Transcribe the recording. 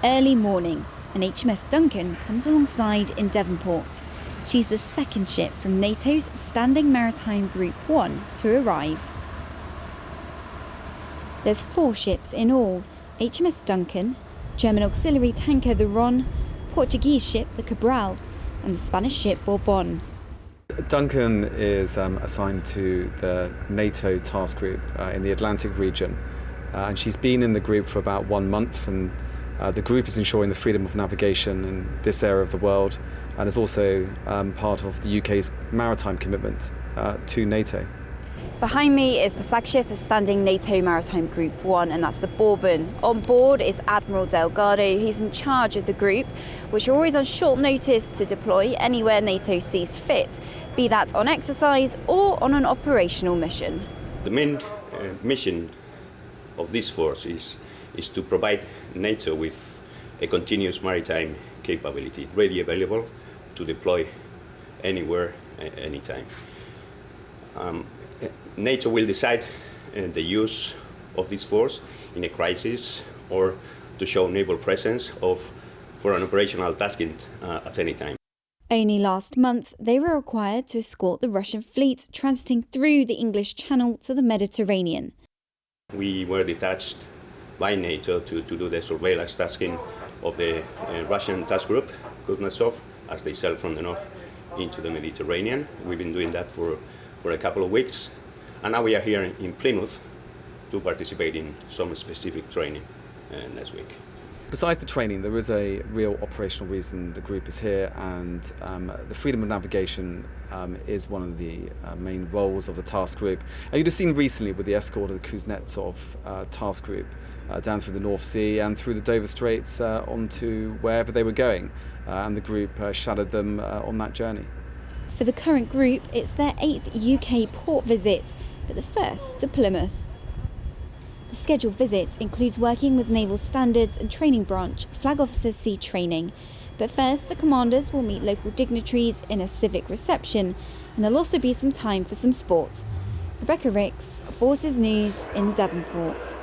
Early morning, and HMS Duncan comes alongside in Devonport. She's the second ship from NATO's Standing Maritime Group One to arrive. There's 4 ships in all: HMS Duncan, German auxiliary tanker the Rhön, Portuguese ship the Cabral, and the Spanish ship Borbon. Duncan is assigned to the NATO task group in the Atlantic region, and she's been in the group for about 1 month, and the group is ensuring the freedom of navigation in this area of the world, and is also part of the UK's maritime commitment to NATO. Behind me is the flagship of Standing NATO Maritime Group One, and that's the Borbon. On board is Admiral Delgado. He's in charge of the group, which are always on short notice to deploy anywhere NATO sees fit, be that on exercise or on an operational mission. The main mission of this force is to provide NATO with a continuous maritime capability, ready available to deploy anywhere, anytime. NATO will decide the use of this force in a crisis or to show naval presence for an operational tasking at any time. Only last month, they were required to escort the Russian fleet transiting through the English Channel to the Mediterranean. We were detached by NATO to do the surveillance tasking of the Russian task group, Kuznetsov, as they sail from the north into the Mediterranean. We've been doing that for a couple of weeks, and now we are here in Plymouth to participate in some specific training next week. Besides the training, there is a real operational reason the group is here, and the freedom of navigation is one of the main roles of the task group. You'd have seen recently with the escort of the Kuznetsov task group down through the North Sea and through the Dover Straits onto wherever they were going, and the group shadowed them on that journey. For the current group, it's their 8th UK port visit, but the first to Plymouth. The scheduled visit includes working with Naval Standards and Training Branch Flag Officer Sea Training. But first, the commanders will meet local dignitaries in a civic reception, and there'll also be some time for some sport. Rebecca Ricks, Forces News in Devonport.